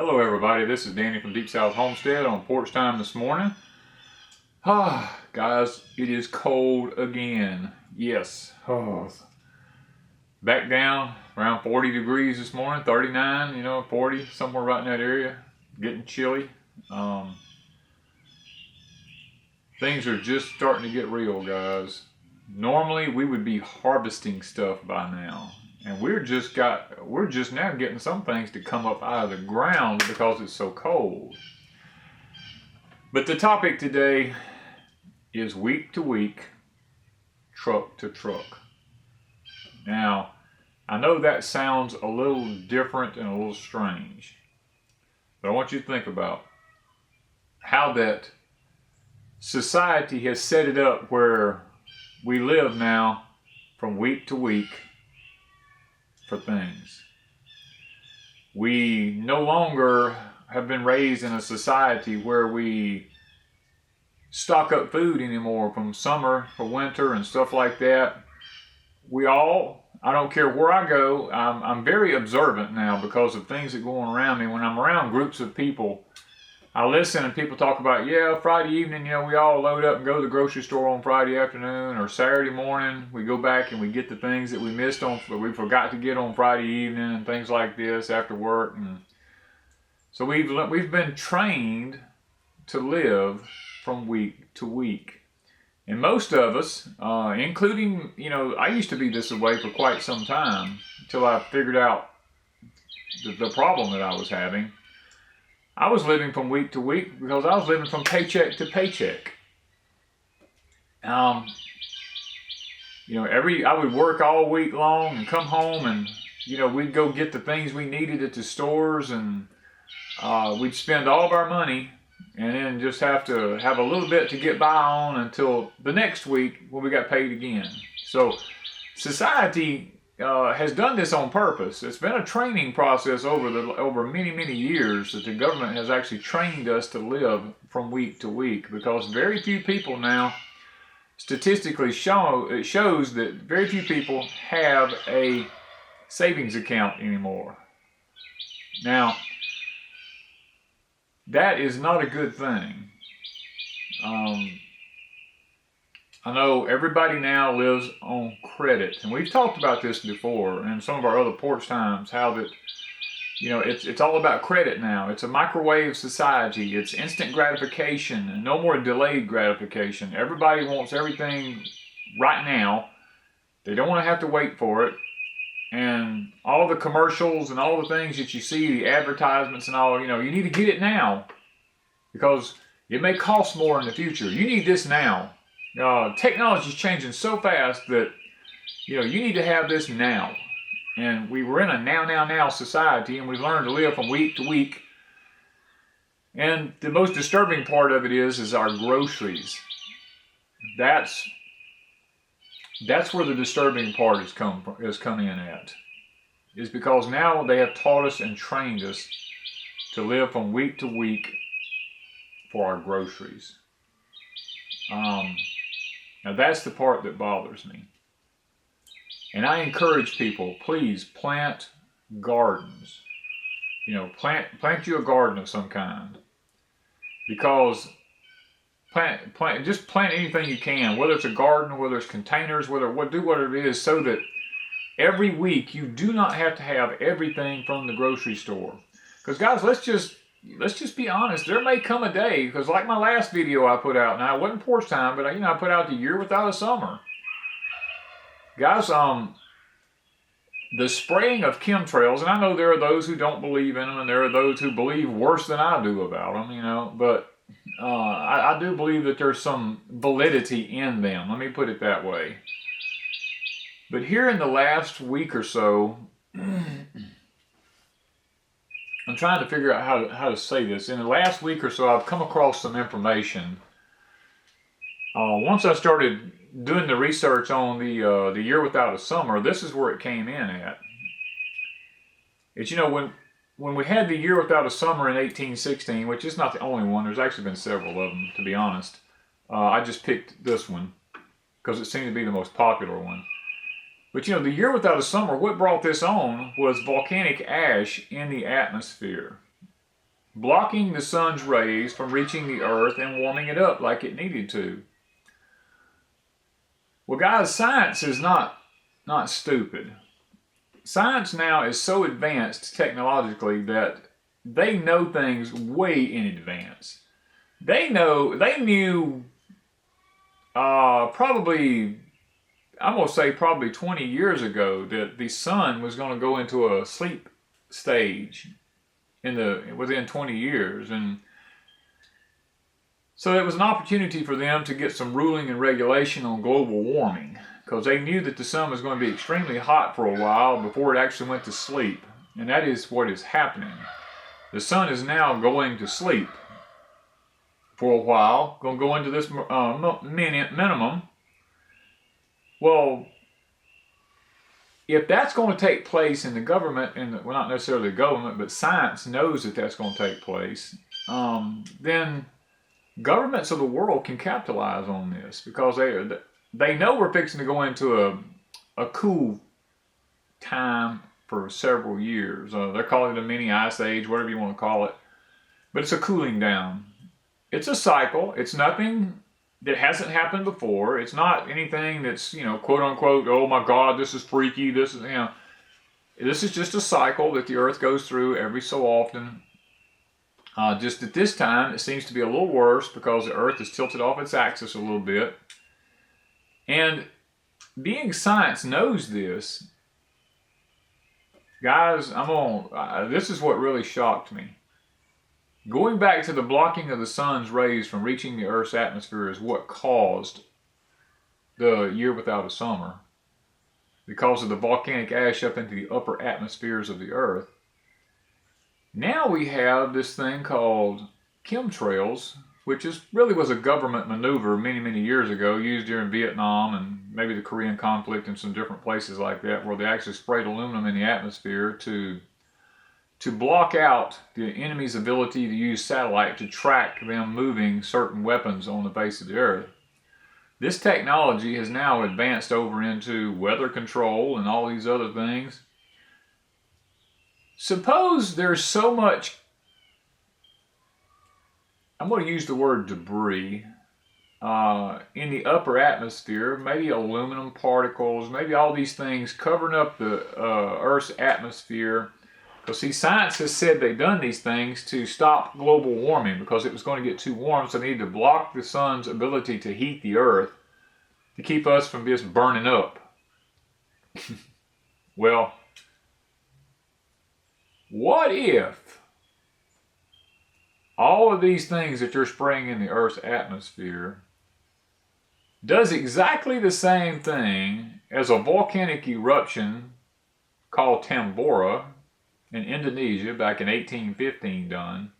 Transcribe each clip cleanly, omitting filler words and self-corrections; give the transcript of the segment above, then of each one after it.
Hello everybody, this is Danny from Deep South Homestead on porch time this morning. Guys, it is cold again. Yes. Back down around 40 degrees this morning, 39, 40, somewhere right in that area. Getting chilly. Things are just starting to get real, guys. Normally we would be harvesting stuff by now. And we're just now getting some things to come up out of the ground because it's so cold. But the topic today is week to week, truck to truck. Now, I know that sounds a little different and a little strange, but I want you to think about how that society has set it up where we live now from week to week for things. We no longer have been raised in a society where we stock up food anymore from summer for winter and stuff like that. I don't care where I go, I'm very observant now because of things that go on around me. When I'm around groups of people, I listen and people talk about, Friday evening, we all load up and go to the grocery store on Friday afternoon, or Saturday morning, we go back and we get the things that we missed we forgot to get on Friday evening and things like this after work. And so we've been trained to live from week to week. And most of us, including, I used to be this way for quite some time until I figured out the problem that I was having. I was living from week to week because I was living from paycheck to paycheck. I would work all week long and come home and, we'd go get the things we needed at the stores, and we'd spend all of our money and then just have to have a little bit to get by on until the next week when we got paid again. So society has done this on purpose. It's been a training process over many, many years that the government has actually trained us to live from week to week, because very few people now, statistically it shows that very few people have a savings account anymore. Now, that is not a good thing. I know everybody now lives on credit, and we've talked about this before in some of our other porch times, how that, it's all about credit now. It's a microwave society. It's instant gratification and no more delayed gratification. Everybody wants everything right now. They don't want to have to wait for it. And all the commercials and all the things that you see, the advertisements and all, you need to get it now because it may cost more in the future. You need this now. Technology is changing so fast that, you need to have this now. And we're in a now society, and we learn to live from week to week. And the most disturbing part of it is our groceries. That's where the disturbing part is coming in at. Is because now they have taught us and trained us to live from week to week for our groceries. Now that's the part that bothers me. And I encourage people, please plant gardens. Plant you a garden of some kind. Because just plant anything you can, whether it's a garden, whether it's containers, do whatever it is, so that every week you do not have to have everything from the grocery store. Because guys, let's just be honest. There may come a day, because like my last video I put out, now it wasn't porch time, but I put out the year without a summer. Guys, the spraying of chemtrails, and I know there are those who don't believe in them, and there are those who believe worse than I do about them, but I do believe that there's some validity in them. Let me put it that way. But here in the last week or so, I'm trying to figure out how to say this. In the last week or so, I've come across some information. Once I started doing the research on the year without a summer, this is where it came in at. It's, when we had the year without a summer in 1816, which is not the only one, there's actually been several of them, to be honest. I just picked this one because it seemed to be the most popular one. But the year without a summer, what brought this on was volcanic ash in the atmosphere. blocking the sun's rays from reaching the earth and warming it up like it needed to. Well, guys, science is not stupid. Science now is so advanced technologically that they know things way in advance. They knew probably, I'm going to say probably 20 years ago that the sun was going to go into a sleep stage within 20 years. And so it was an opportunity for them to get some ruling and regulation on global warming, because they knew that the sun was going to be extremely hot for a while before it actually went to sleep. And that is what is happening. The sun is now going to sleep for a while, going to go into this minimum. Well, if that's going to take place in the government, well, not necessarily the government, but science knows that that's going to take place, then governments of the world can capitalize on this, because they know we're fixing to go into a cool time for several years. They're calling it a mini ice age, whatever you want to call it, but it's a cooling down. It's a cycle. It's nothing that hasn't happened before. It's not anything that's, quote unquote, oh my God, this is freaky. This is just a cycle that the earth goes through every so often. Just at this time, it seems to be a little worse because the earth is tilted off its axis a little bit. And being science knows this, guys, this is what really shocked me. Going back to the blocking of the sun's rays from reaching the earth's atmosphere is what caused the year without a summer, because of the volcanic ash up into the upper atmospheres of the earth. Now we have this thing called chemtrails, which really was a government maneuver many, many years ago, used during Vietnam and maybe the Korean conflict and some different places like that, where they actually sprayed aluminum in the atmosphere to block out the enemy's ability to use satellite to track them moving certain weapons on the face of the earth. This technology has now advanced over into weather control and all these other things. Suppose there's so much, I'm going to use the word debris, in the upper atmosphere, maybe aluminum particles, maybe all these things covering up the Earth's atmosphere. Because see, science has said they've done these things to stop global warming because it was going to get too warm, so they need to block the sun's ability to heat the earth to keep us from just burning up. Well, what if all of these things that you're spraying in the earth's atmosphere does exactly the same thing as a volcanic eruption called Tambora in Indonesia back in 1815 done,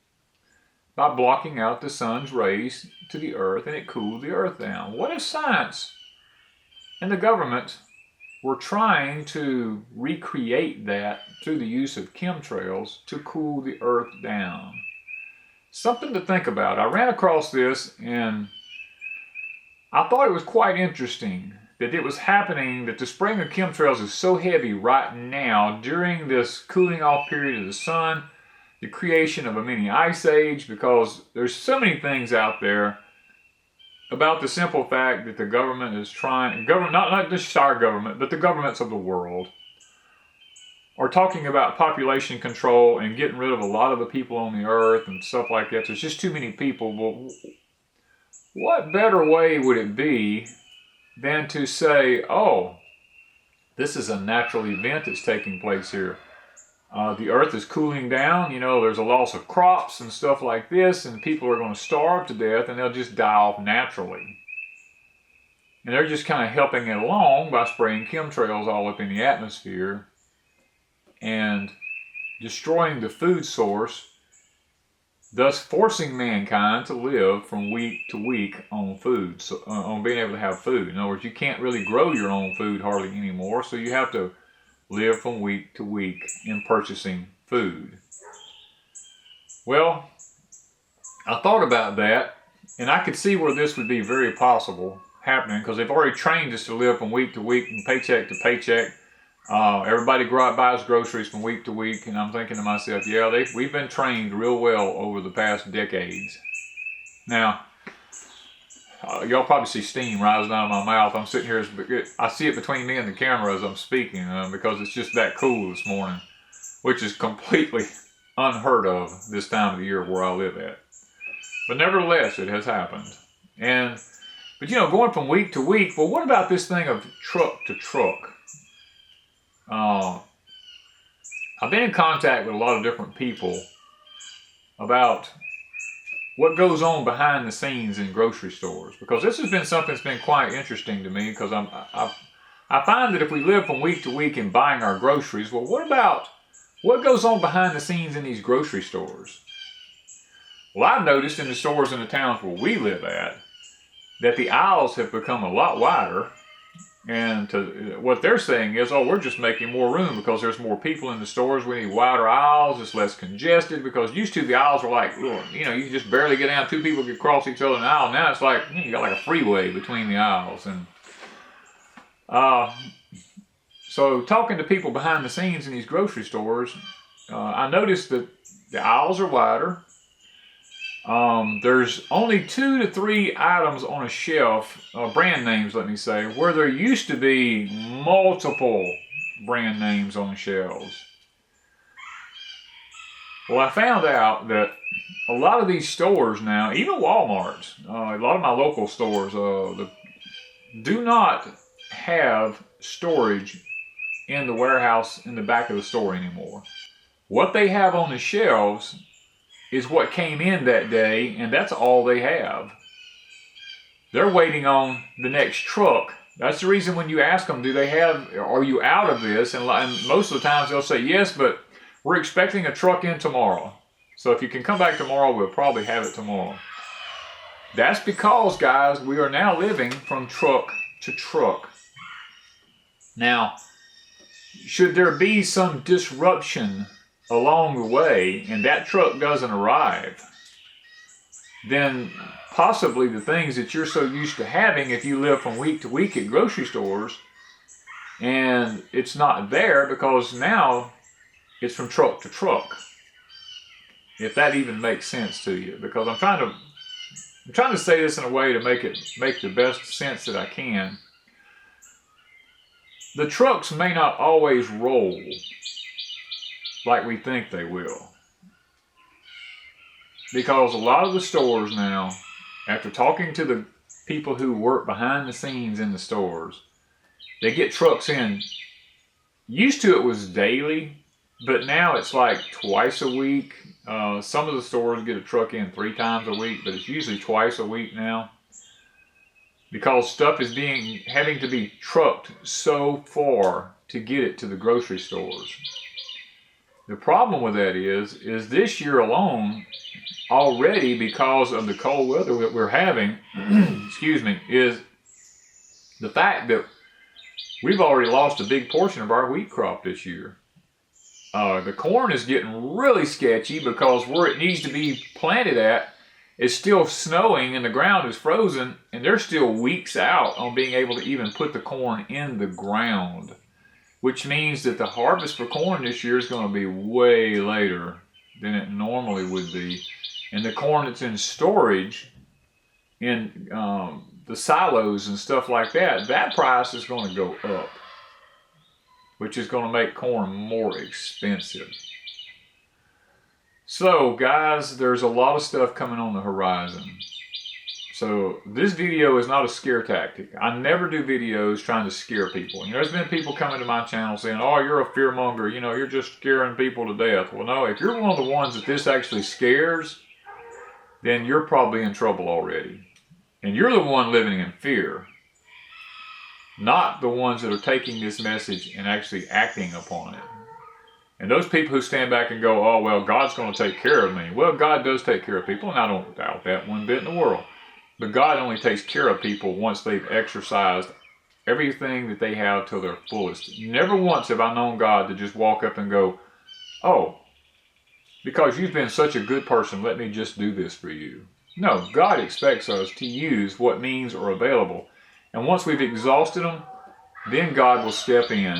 by blocking out the sun's rays to the earth, and it cooled the earth down? What if science and the government were trying to recreate that through the use of chemtrails to cool the earth down? Something to think about. I ran across this and I thought it was quite interesting that it was happening, that the spraying of chemtrails is so heavy right now during this cooling off period of the sun, the creation of a mini ice age, because there's so many things out there about the simple fact that the government is trying, not just our government, but the governments of the world are talking about population control and getting rid of a lot of the people on the earth and stuff like that. There's just too many people. Well, what better way would it be than to say, oh, this is a natural event that's taking place here. The earth is cooling down, there's a loss of crops and stuff like this, and people are going to starve to death and they'll just die off naturally. And they're just kind of helping it along by spraying chemtrails all up in the atmosphere and destroying the food source, thus forcing mankind to live from week to week on food, on being able to have food. In other words, you can't really grow your own food hardly anymore, so you have to live from week to week in purchasing food. Well, I thought about that, and I could see where this would be very possible happening, because they've already trained us to live from week to week and paycheck to paycheck. Everybody buys groceries from week to week, and I'm thinking to myself, yeah, we've been trained real well over the past decades. Now, y'all probably see steam rising out of my mouth. I'm sitting here, I see it between me and the camera as I'm speaking, because it's just that cool this morning, which is completely unheard of this time of the year where I live at. But nevertheless, it has happened. But going from week to week, well, what about this thing of truck to truck? I've been in contact with a lot of different people about what goes on behind the scenes in grocery stores, because this has been something that's been quite interesting to me, because I find that if we live from week to week in buying our groceries, well, what goes on behind the scenes in these grocery stores? Well, I've noticed in the stores in the towns where we live at that the aisles have become a lot wider. And what they're saying is, oh, we're just making more room because there's more people in the stores. We need wider aisles. It's less congested, because used to the aisles were like, you just barely get down. Two people could cross each other in the aisle. Now it's like, you got like a freeway between the aisles. And so talking to people behind the scenes in these grocery stores, I noticed that the aisles are wider. There's only 2 to 3 items on a shelf, brand names, let me say, where there used to be multiple brand names on the shelves. Well, I found out that a lot of these stores now, even Walmart's, a lot of my local stores, do not have storage in the warehouse in the back of the store anymore. What they have on the shelves is what came in that day, and that's all they have. They're waiting on the next truck. That's the reason when you ask them, are you out of this? And most of the times they'll say, yes, but we're expecting a truck in tomorrow. So if you can come back tomorrow, we'll probably have it tomorrow. That's because, guys, we are now living from truck to truck. Now, should there be some disruption along the way and that truck doesn't arrive, then possibly the things that you're so used to having, if you live from week to week at grocery stores, and it's not there because now it's from truck to truck. If that even makes sense to you, because I'm trying to say this in a way to make the best sense that I can. The trucks may not always roll like we think they will, because a lot of the stores now, after talking to the people who work behind the scenes in the stores, they get trucks in. Used to it was daily, but now it's like twice a week. Some of the stores get a truck in 3 times a week, but it's usually twice a week now, because stuff is having to be trucked so far to get it to the grocery stores. The problem with that is this year alone, already, because of the cold weather that we're having, excuse me, is the fact that we've already lost a big portion of our wheat crop this year. The corn is getting really sketchy because where it needs to be planted at is still snowing and the ground is frozen, and they're still weeks out on being able to even put the corn in the ground, which means that the harvest for corn this year is going to be way later than it normally would be. And the corn that's in storage in the silos and stuff like that, that price is going to go up, which is going to make corn more expensive. So guys, there's a lot of stuff coming on the horizon. So this video is not a scare tactic. I never do videos trying to scare people. And there's been people coming to my channel saying, oh, you're a fearmonger, you're just scaring people to death. Well, no, if you're one of the ones that this actually scares, then you're probably in trouble already. And you're the one living in fear, not the ones that are taking this message and actually acting upon it. And those people who stand back and go, oh, well, God's going to take care of me. Well, God does take care of people, and I don't doubt that one bit in the world. But God only takes care of people once they've exercised everything that they have to their fullest. Never once have I known God to just walk up and go, oh, because you've been such a good person, let me just do this for you. No, God expects us to use what means are available. And once we've exhausted them, then God will step in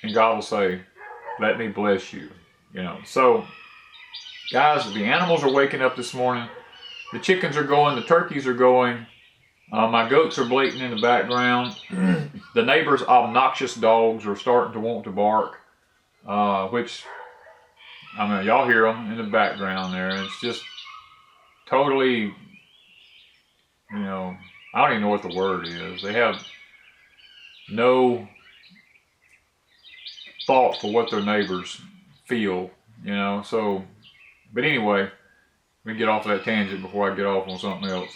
and God will say, let me bless you. You know, so guys, the animals are waking up this morning. The chickens are going, the turkeys are going. My goats are bleating in the background. The neighbors' obnoxious dogs are starting to want to bark, which, I mean, y'all hear them in the background there. It's just totally, you know, I don't even know what the word is. They have no thought for what their neighbors feel, you know. So, but anyway, let me get off of that tangent before I get off on something else.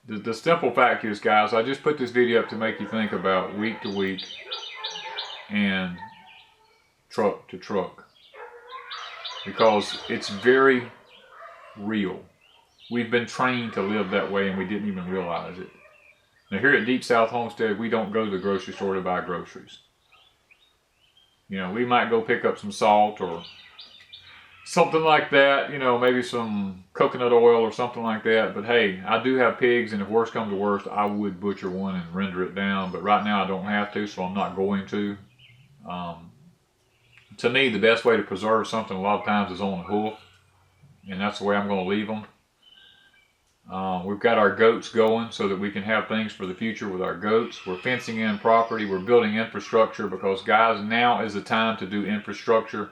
The simple fact is, guys, I just put this video up to make you think about week to week and truck to truck, because it's very real. We've been trained to live that way and we didn't even realize it. Now here at Deep South Homestead, we don't go to the grocery store to buy groceries. You know, we might go pick up some salt or something like that, you know, maybe some coconut oil or something like that. But hey, I do have pigs, and if worst comes to worst, I would butcher one and render it down. But right now I don't have to, so I'm not going to. To me, the best way to preserve something a lot of times is on the hoof, and that's the way I'm going to leave them. We've got our goats going so that we can have things for the future with our goats. We're fencing in property. We're building infrastructure because, guys, now is the time to do infrastructure.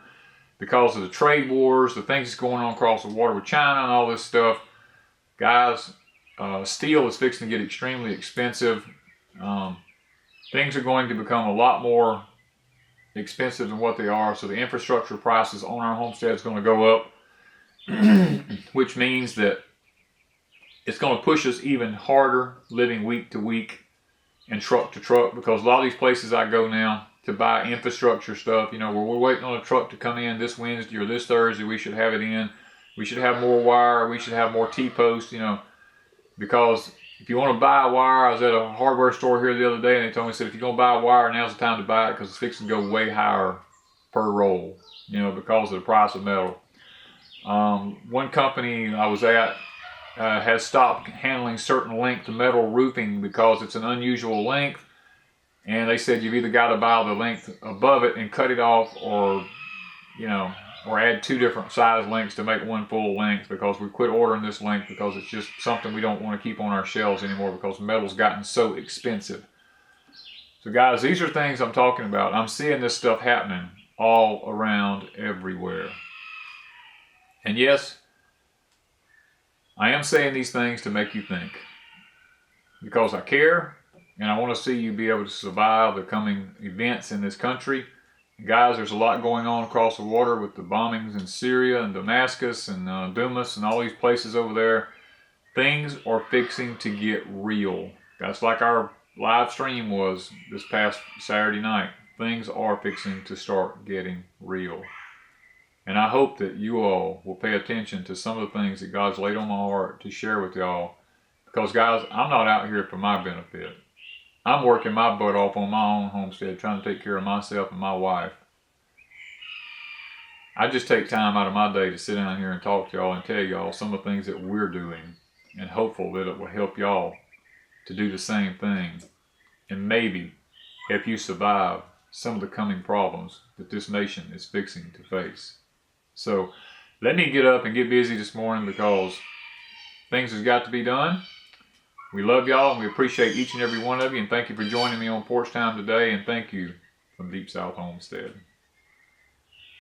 Because of the trade wars, the things that's going on across the water with China and all this stuff, guys, steel is fixing to get extremely expensive. Things are going to become a lot more expensive than what they are. So the infrastructure prices on our homestead is going to go up, which means that it's going to push us even harder living week to week and truck to truck, because a lot of these places I go now to buy infrastructure stuff, you know, where we're waiting on a truck to come in this Wednesday or this Thursday, we should have it in. We should have more wire. We should have more T-posts, you know, because if you want to buy a wire, I was at a hardware store here the other day, and they told me, said, if you're going to buy a wire, now's the time to buy it, because it's fixing to go way higher per roll, you know, because of the price of metal. One company I was at has stopped handling certain length of metal roofing because it's an unusual length. And they said you've either got to buy the length above it and cut it off, or, you know, or add 2 different size lengths to make one full length, because we quit ordering this length because it's just something we don't want to keep on our shelves anymore because metal's gotten so expensive. So guys, these are things I'm talking about. I'm seeing this stuff happening all around everywhere. And yes, I am saying these things to make you think, because I care. And I want to see you be able to survive the coming events in this country. Guys, there's a lot going on across the water with the bombings in Syria and Damascus and Dumas and all these places over there. Things are fixing to get real. That's like our live stream was this past Saturday night. Things are fixing to start getting real. And I hope that you all will pay attention to some of the things that God's laid on my heart to share with y'all. Because, guys, I'm not out here for my benefit. I'm working my butt off on my own homestead, trying to take care of myself and my wife. I just take time out of my day to sit down here and talk to y'all and tell y'all some of the things that we're doing, and hopeful that it will help y'all to do the same thing, and maybe help you survive some of the coming problems that this nation is fixing to face. So let me get up and get busy this morning, because things has got to be done. We love y'all, and we appreciate each and every one of you, and thank you for joining me on Porch Time today, and thank you from Deep South Homestead.